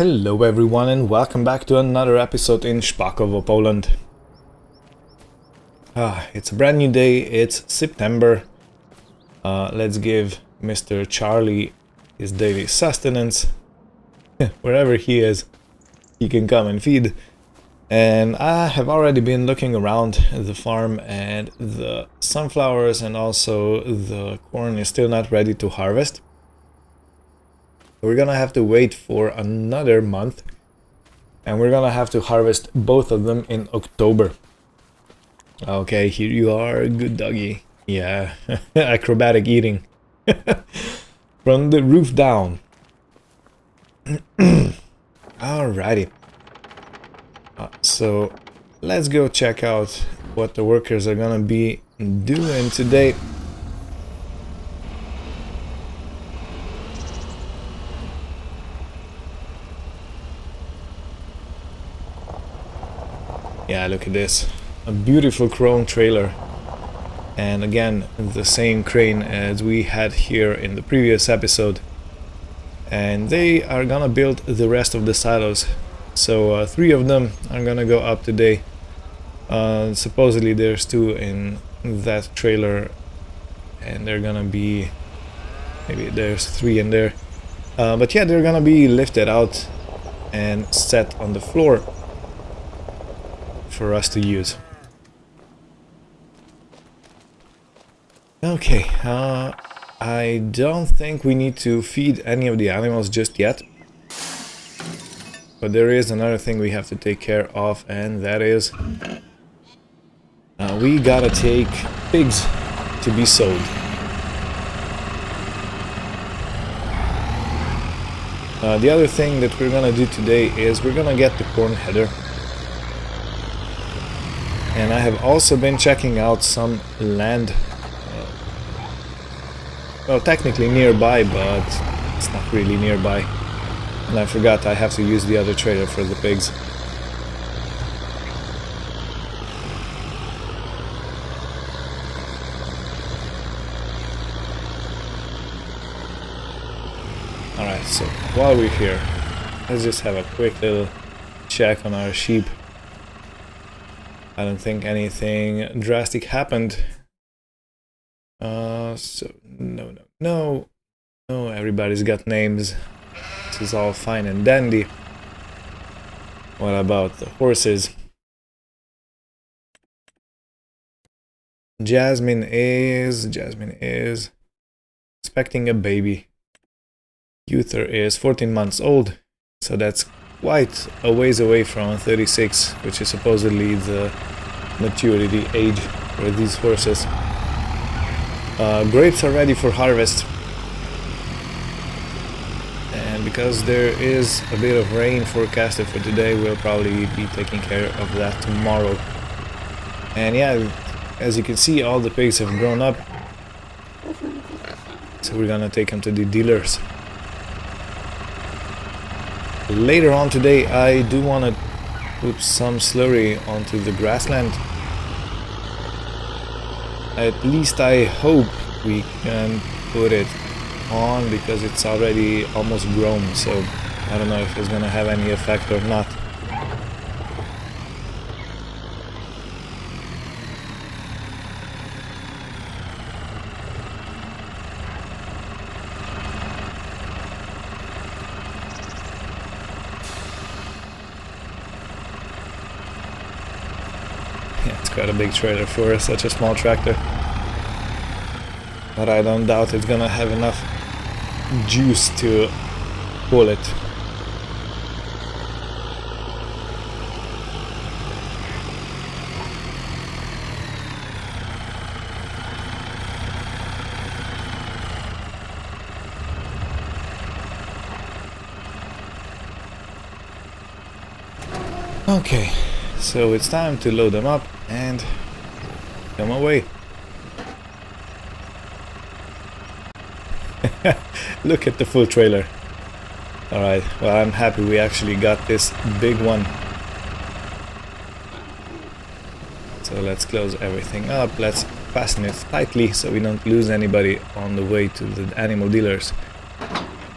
Hello everyone and welcome back to another episode in Spakowo, Poland. It's a brand new day, it's September. Let's give Mr. Charlie his daily sustenance. Wherever he is, he can come and feed. And I have already been looking around the farm, and the sunflowers and also the corn is still not ready to harvest. We're gonna have to wait for another month, and we're gonna have to harvest both of them in October. Okay, here you are, good doggy. Yeah, acrobatic eating. From the roof down. Alrighty. So let's go check out what the workers are gonna be doing today. Yeah, look at this. A beautiful chrome trailer. And again, the same crane as we had here in the previous episode. And they are gonna build the rest of the silos. So 3 of them are gonna go up today. Supposedly there's 2 in that trailer. And they're gonna be... maybe there's 3 in there. But yeah, they're gonna be lifted out and set on the floor for us to use. Okay, I don't think we need to feed any of the animals just yet. But there is another thing we have to take care of, and that is we gotta take pigs to be sold. The other thing that we're gonna do today is we're gonna get the corn header. And I have also been checking out some land, well, technically nearby, but it's not really nearby. And I forgot I have to use the other trailer for the pigs. Alright, so while we're here, let's just have a quick little check on our sheep. I don't think anything drastic happened. So no, everybody's got names. This is all fine and dandy. What about the horses? Jasmine is expecting a baby. Uther is 14 months old, so that's quite a ways away from 36, which is supposedly the maturity age for these horses. Grapes are ready for harvest, and because there is a bit of rain forecasted for today, we'll probably be taking care of that tomorrow. And yeah, as you can see, all the pigs have grown up, so we're gonna take them to the dealers. Later on today, I do want to put some slurry onto the grassland. At least I hope we can put it on, because it's already almost grown, so I don't know if it's gonna have any effect or not. Yeah, it's quite a big trailer for such a small tractor. But I don't doubt it's gonna have enough juice to pull it. Okay, so it's time to load them up and come away. Look at the full trailer. Alright, well, I'm happy we actually got this big one. So let's close everything up, let's fasten it tightly so we don't lose anybody on the way to the animal dealers.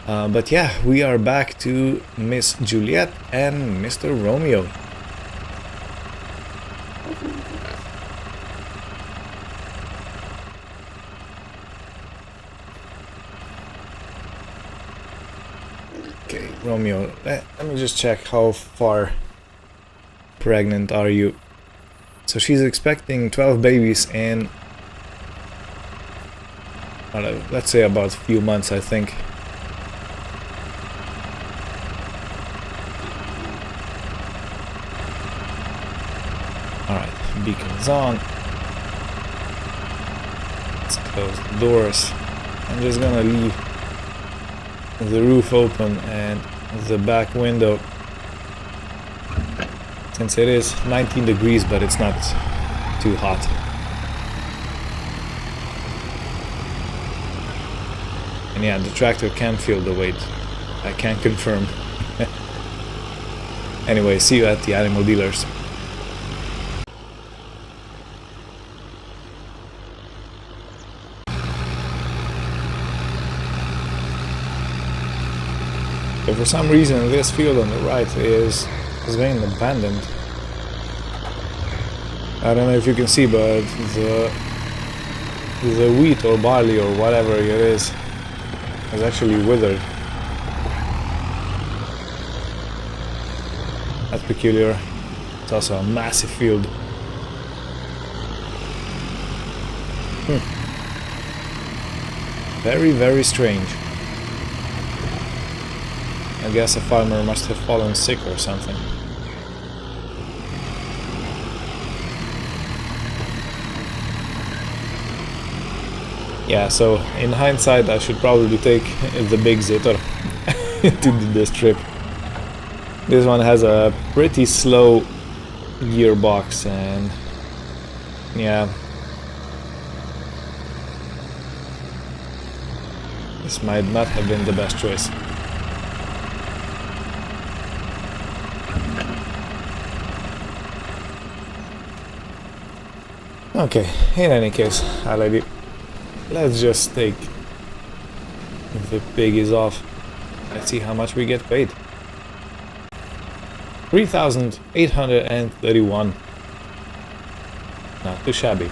But yeah, we are back to Miss Juliet and Mr. Romeo. Okay, Romeo, let me just check how far pregnant are you. So she's expecting 12 babies in, let's say about a few months, I think. Alright, beacon's on. Let's close the doors. I'm just gonna leave the roof open and the back window, since it is 19 degrees, but it's not too hot. And yeah, the tractor can feel the weight. I can confirm. Anyway, see you at the animal dealers. So for some reason this field on the right is being abandoned. I don't know if you can see, but the wheat or barley or whatever it is actually withered. That's peculiar. It's also a massive field. Very, very strange. I guess a farmer must have fallen sick or something. Yeah, so in hindsight I should probably take the big Zetor to do this trip. This one has a pretty slow gearbox and yeah, this might not have been the best choice. Okay, in any case, let's just take the piggies off. Let's see how much we get paid. 3,831. Not too shabby.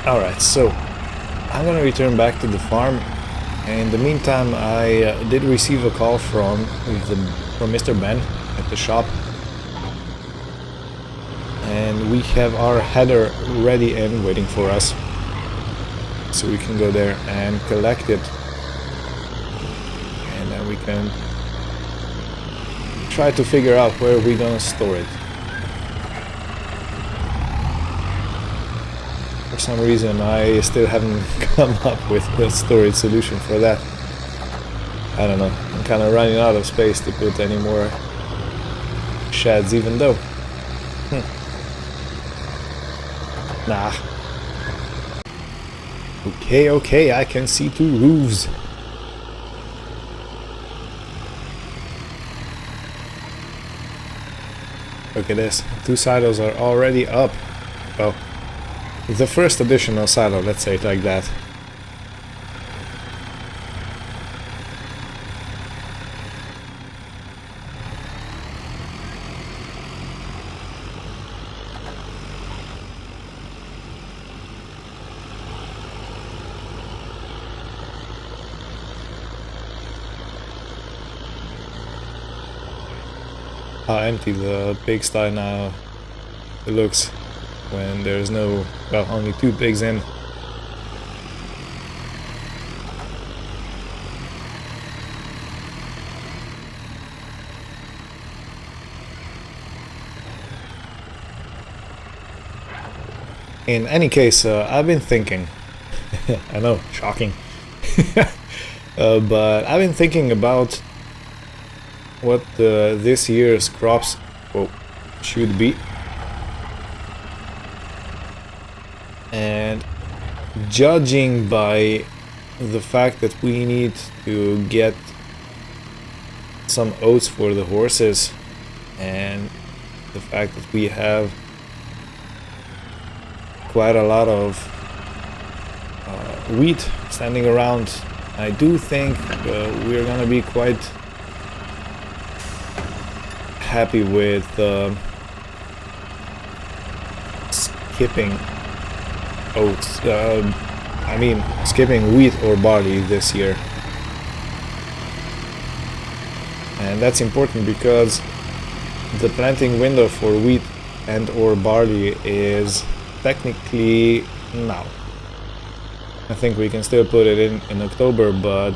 Alright, so I'm gonna return back to the farm. In the meantime, I did receive a call from Mr. Ben at the shop, and we have our header ready and waiting for us, so we can go there and collect it, and then we can try to figure out where we're gonna store it. For some reason I still haven't come up with a storage solution for that. I don't know, I'm kind of running out of space to put any more sheds, even though nah. Okay, I can see two roofs. Look at this, two silos are already up. Well, the first additional silo, let's say it like that. How empty the pigsty now looks when there's no, well, only two pigs in. In any case, I've been thinking, I know, shocking, but I've been thinking about what this year's crops should be, and judging by the fact that we need to get some oats for the horses, and the fact that we have quite a lot of wheat standing around, I do think we're gonna be quite happy with skipping oats. I mean, skipping wheat or barley this year. And that's important because the planting window for wheat and or barley is technically now. I think we can still put it in October, but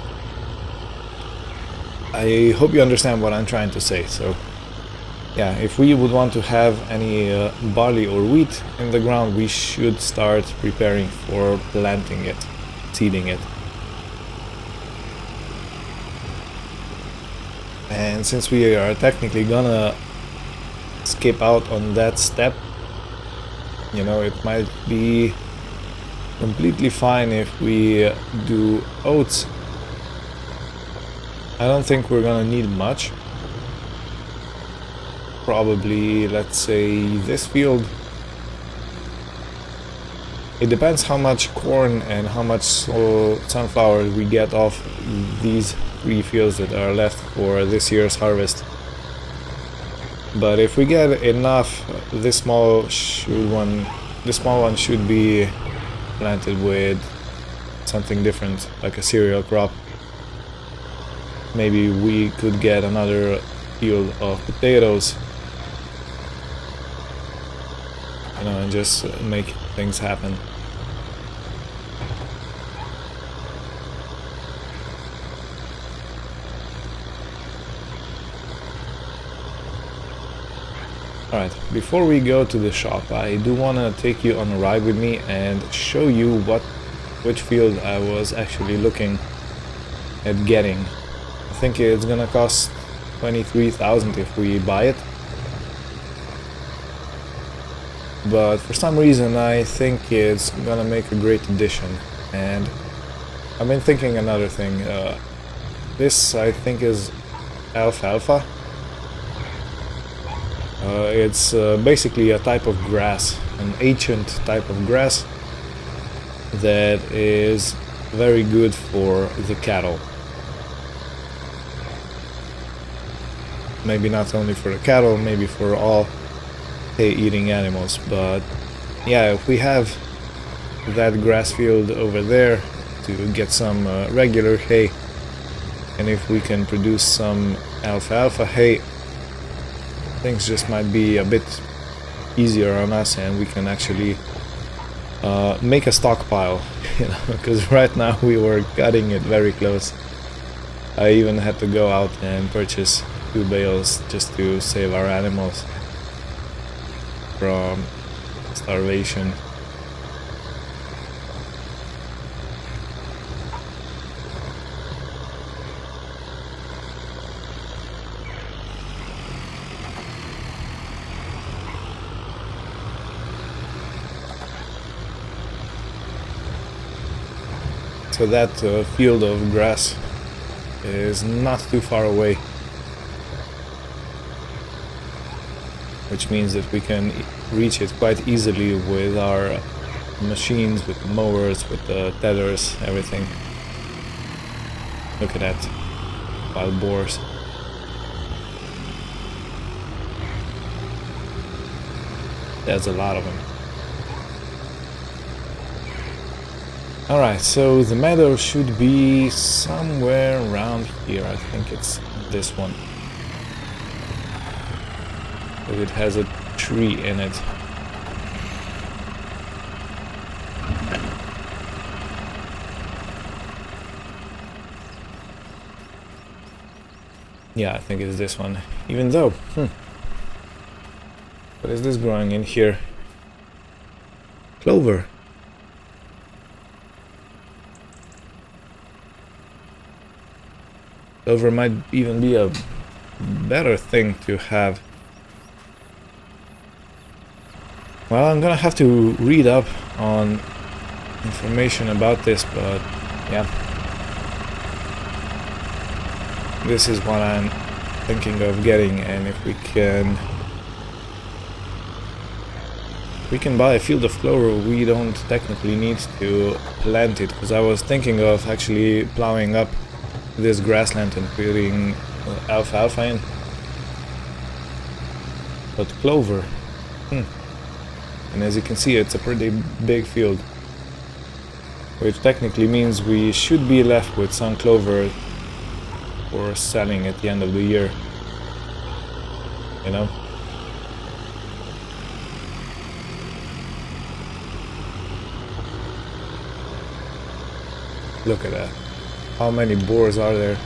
I hope you understand what I'm trying to say. So yeah, if we would want to have any barley or wheat in the ground, we should start preparing for planting it, seeding it. And since we are technically gonna skip out on that step, you know, it might be completely fine if we do oats. I don't think we're gonna need much. Probably, let's say, this field. It depends how much corn and how much sunflower we get off these 3 fields that are left for this year's harvest. But if we get enough, this small one should be planted with something different, like a cereal crop. Maybe we could get another field of potatoes, you know, and just make things happen. Alright, before we go to the shop, I do want to take you on a ride with me and show you which field I was actually looking at getting. I think it's gonna cost 23,000 if we buy it. But for some reason I think it's gonna make a great addition. And I've been thinking another thing. This I think is alfalfa. It's basically a type of grass, an ancient type of grass that is very good for the cattle. Maybe not only for the cattle, maybe for all hay-eating animals. But yeah, if we have that grass field over there to get some regular hay, and if we can produce some alfalfa hay, things just might be a bit easier on us, and we can actually make a stockpile, you know, because right now we were cutting it very close. I even had to go out and purchase 2 bales just to save our animals from starvation. So that field of grass is not too far away, which means that we can reach it quite easily with our machines, with the mowers, with the tethers, everything. Look at that, wild boars. There's a lot of them. Alright, so the meadow should be somewhere around here. I think it's this one. But it has a tree in it. Yeah, I think it's this one. Even though, what is this growing in here? Clover. Clover might even be a better thing to have. Well, I'm gonna have to read up on information about this, but yeah. This is what I'm thinking of getting, and if we can we can buy a field of clover. We don't technically need to plant it, because I was thinking of actually plowing up this grassland and putting alfalfa in. But clover, and as you can see, it's a pretty big field, which technically means we should be left with some clover for selling at the end of the year, you know. Look at that. How many boars are there?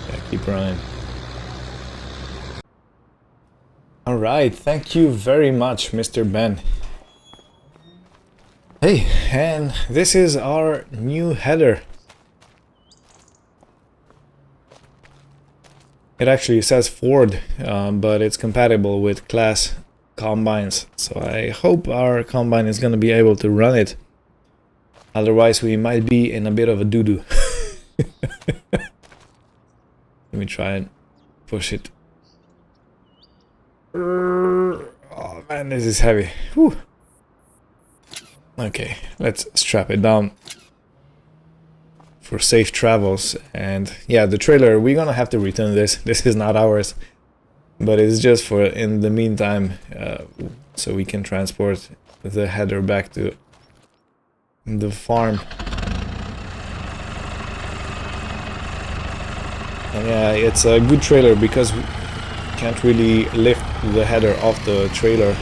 Yeah, keep running. Alright, thank you very much, Mr. Ben. Hey, and this is our new header. It actually says Ford, but it's compatible with class combines, so I hope our combine is going to be able to run it. Otherwise we might be in a bit of a doo-doo. Let me try and push it. Oh man, this is heavy. Whew. Okay, let's strap it down for safe travels. And yeah, the trailer, we're gonna have to return this. This is not ours, but it's just for in the meantime, so we can transport the header back to the farm. And yeah, it's a good trailer because we can't really lift the header off the trailer.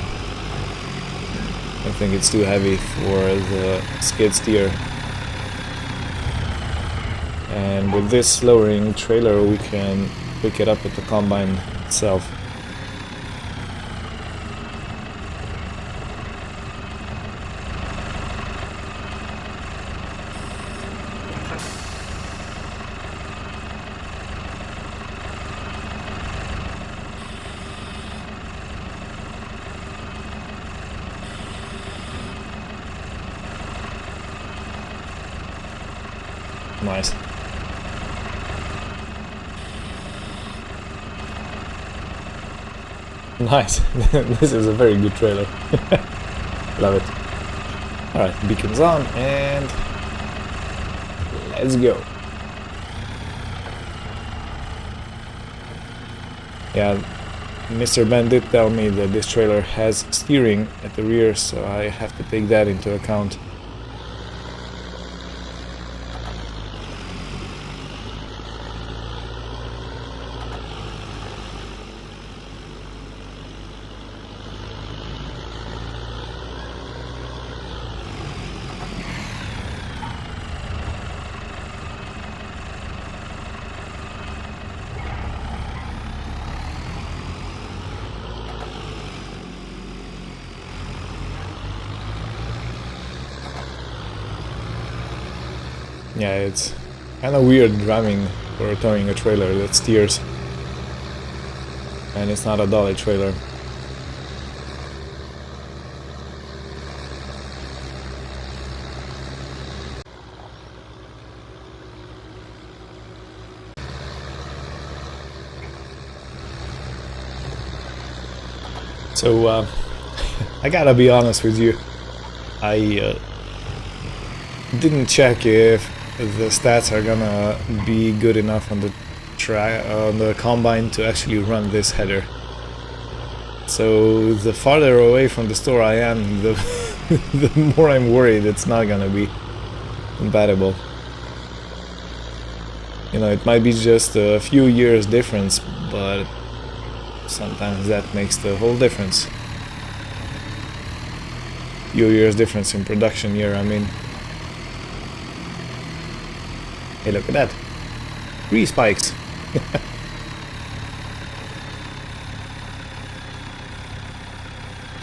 I think it's too heavy for the skid steer. And with this lowering trailer we can pick it up at the combine itself. Nice. Nice. This is a very good trailer. Love it. Alright, beacons on and let's go. Yeah, Mr. Ben did tell me that this trailer has steering at the rear, so I have to take that into account. Yeah, it's kind of weird driving or towing a trailer that steers, and it's not a dolly trailer. So I gotta be honest with you, I didn't check if the stats are gonna be good enough on the combine to actually run this header. So the farther away from the store I am, the more I'm worried it's not gonna be compatible. You know, it might be just a few years difference, but sometimes that makes the whole difference. Few years difference in production year, I mean. Hey, look at that. 3 spikes.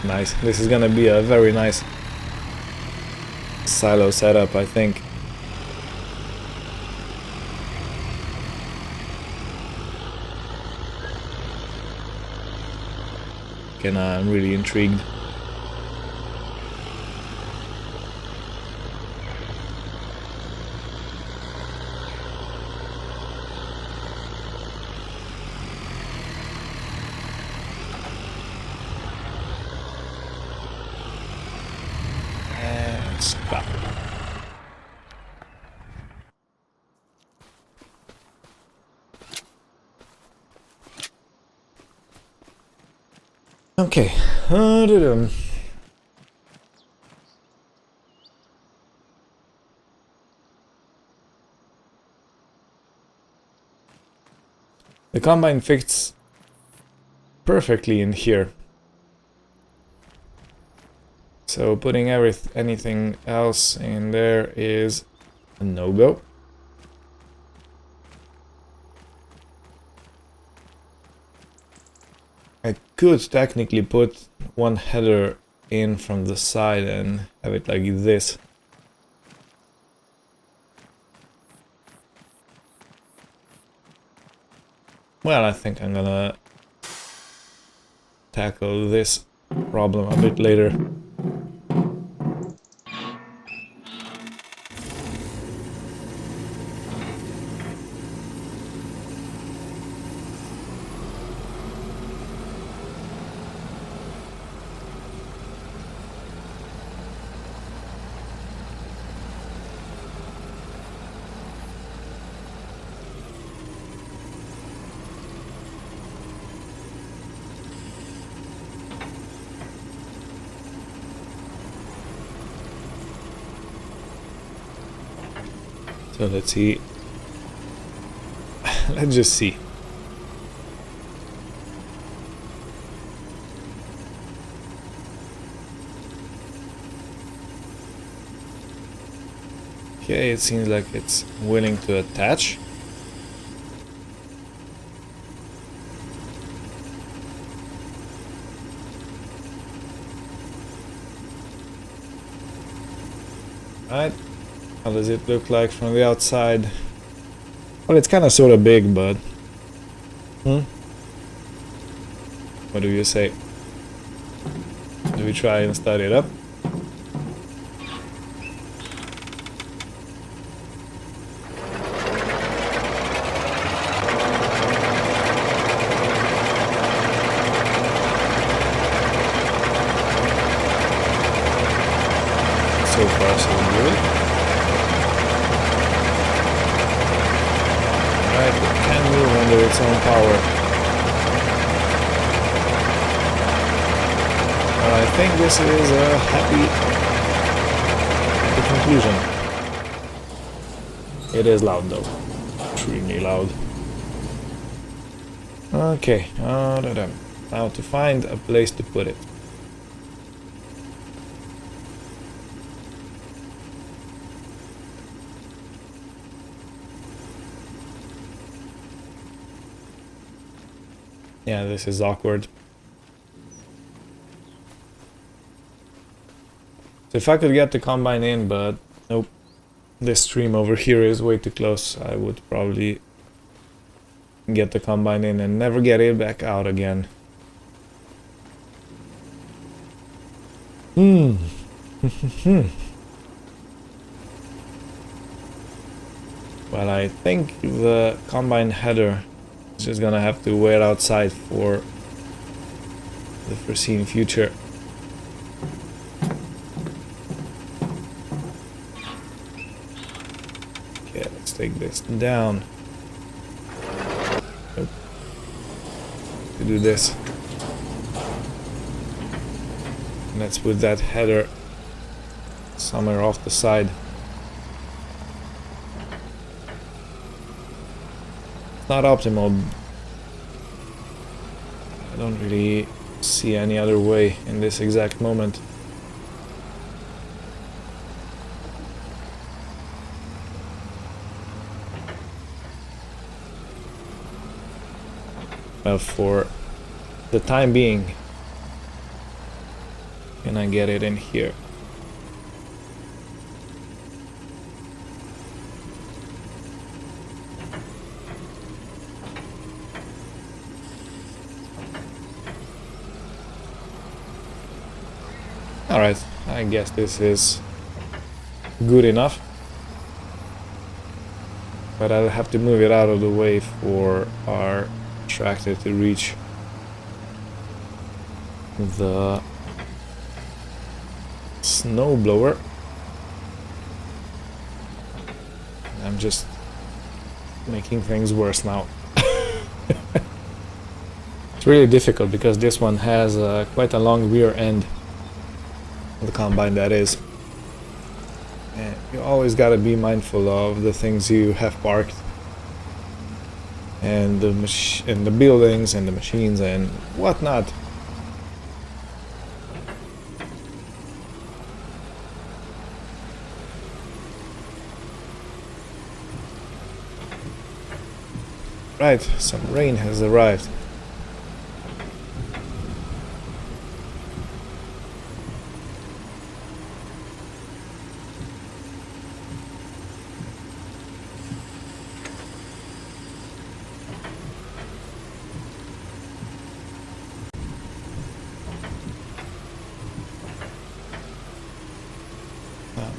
Nice. This is gonna be a very nice silo setup, I think. And I'm really intrigued. Okay. The combine fits perfectly in here. So putting anything else in there is a no-go. I could technically put one header in from the side and have it like this. Well, I think I'm gonna tackle this problem a bit later. So let's see. Let's just see. Okay, it seems like it's willing to attach. Right. How does it look like from the outside? Well, it's kind of sort of big, but... What do you say? Do we try and start it up? So far, so good. Right, it can move under its own power. I think this is a happy conclusion. It is loud though. Extremely loud. Okay, now to find a place to put it. Yeah, this is awkward. So if I could get the combine in, but nope. This stream over here is way too close. I would probably get the combine in and never get it back out again. Well, I think the combine header is just gonna have to wait outside for the foreseen future. Okay, let's take this down. Nope. To do this. Let's put that header somewhere off the side. It's not optimal. I don't really see any other way in this exact moment. Well, for the time being, can I get it in here? Alright, I guess this is good enough. But I'll have to move it out of the way for our tractor to reach the snowblower. I'm just making things worse now. It's really difficult because this one has quite a long rear end, the combine that is. And you always gotta be mindful of the things you have parked, and the buildings and the machines and whatnot. Right, some rain has arrived.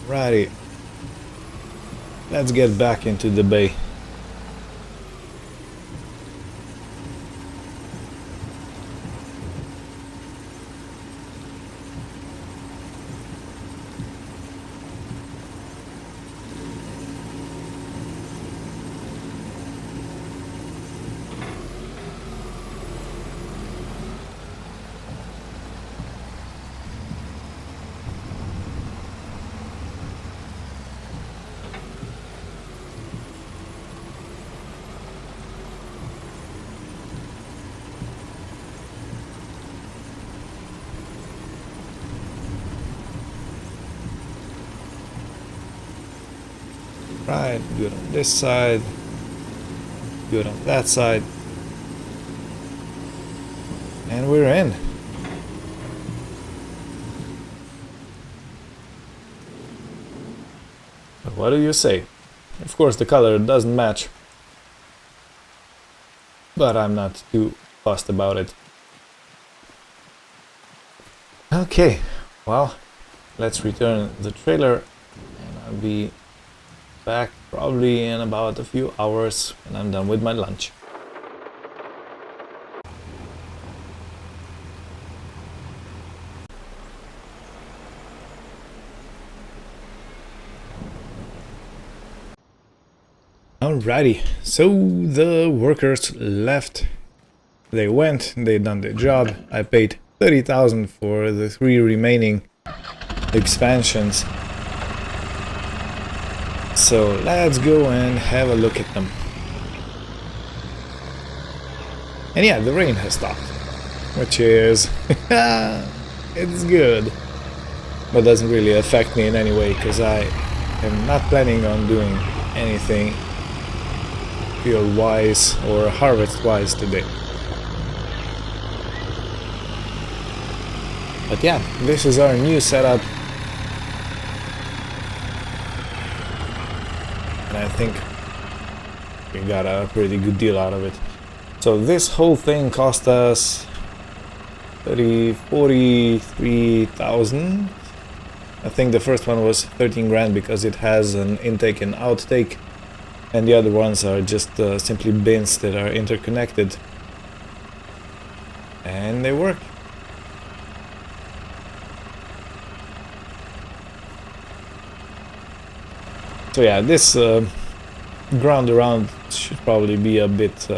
Alrighty, let's get back into the bay. Right, good on this side, good on that side, and we're in. What do you say? Of course the color doesn't match, but I'm not too fussed about it. Okay, well, let's return the trailer, and I'll be back probably in about a few hours when I'm done with my lunch. Alrighty, so the workers left. They went, they done their job. I paid 30,000 for the 3 remaining expansions. So let's go and have a look at them. And yeah, the rain has stopped, which is it's good, but doesn't really affect me in any way because I am not planning on doing anything field wise or harvest wise today. But yeah, this is our new setup. And I think we got a pretty good deal out of it. So this whole thing cost us 43,000. I think the first one was 13 grand because it has an intake and outtake, and the other ones are just simply bins that are interconnected, and they work. So yeah, this ground around should probably be a bit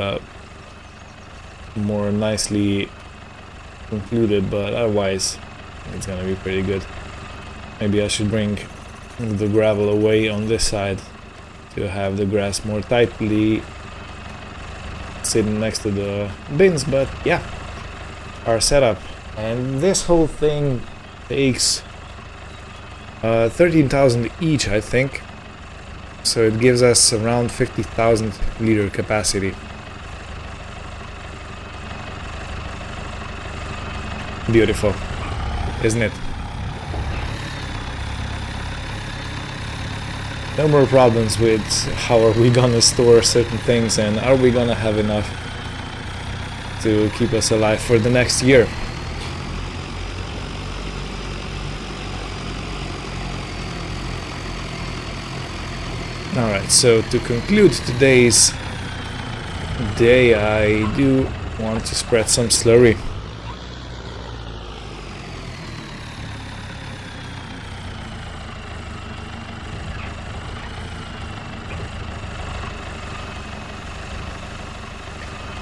more nicely concluded, but otherwise it's gonna be pretty good. Maybe I should bring the gravel away on this side to have the grass more tightly sitting next to the bins, but yeah, our setup. And this whole thing takes 13,000 each, I think. So it gives us around 50,000 liter capacity. Beautiful, isn't it? No more problems with how are we gonna store certain things and are we gonna have enough to keep us alive for the next year. Alright, so to conclude today's day, I do want to spread some slurry.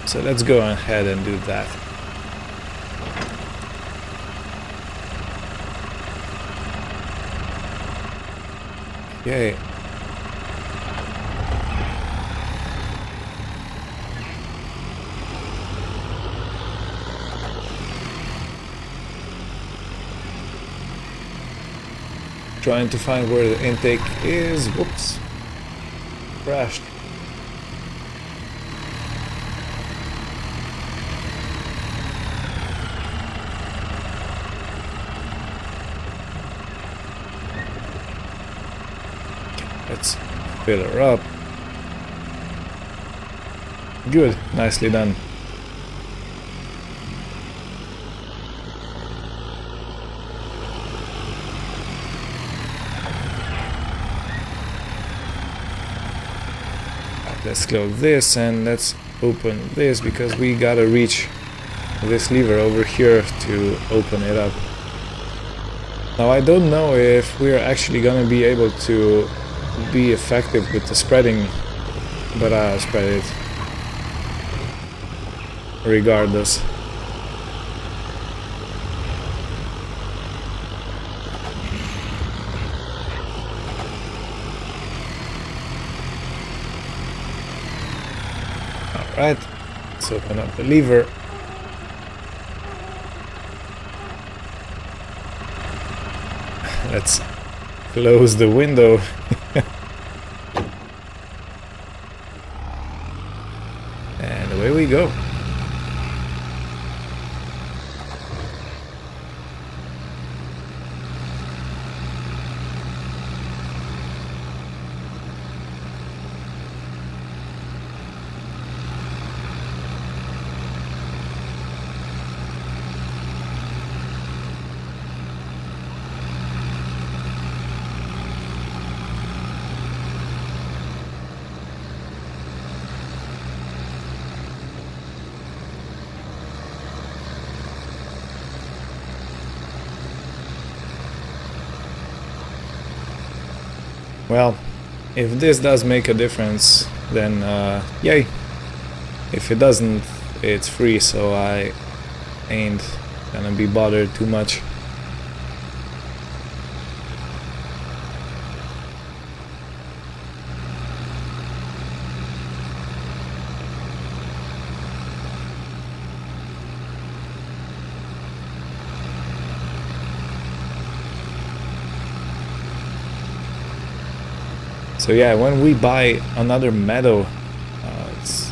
So let's go ahead and do that. Okay. Trying to find where the intake is. Whoops. Crashed. Let's fill her up. Good, nicely done. Let's close this and let's open this because we gotta reach this lever over here to open it up. Now I don't know if we're actually gonna be able to be effective with the spreading, but I'll spread it regardless. Alright, let's open up the lever. Let's close the window. And away we go. Well, if this does make a difference, then yay. If it doesn't, it's free, so I ain't gonna be bothered too much. So yeah, when we buy another meadow, it's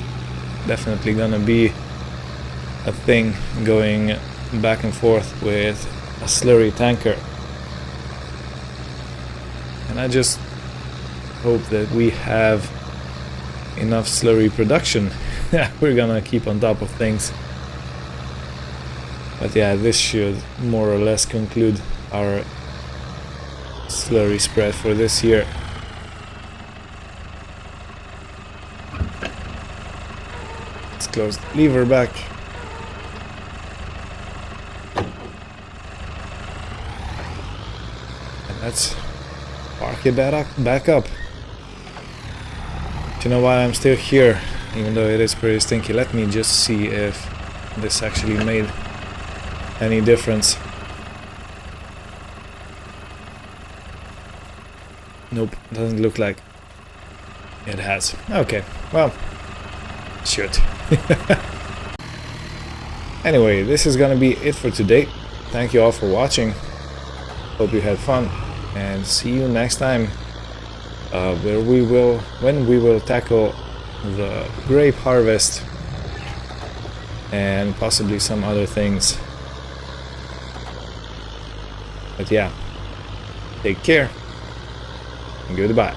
definitely gonna be a thing going back and forth with a slurry tanker. And I just hope that we have enough slurry production. We're gonna keep on top of things. But yeah, this should more or less conclude our slurry spread for this year. Close the lever back. And let's park it back up. Do you know why I'm still here, even though it is pretty stinky? Let me just see if this actually made any difference. Nope, doesn't look like it has. Okay, well, shoot. Anyway, this is gonna be it for today. Thank you all for watching. Hope you had fun, and see you next time, when we will tackle the grape harvest and possibly some other things. But yeah, take care and goodbye.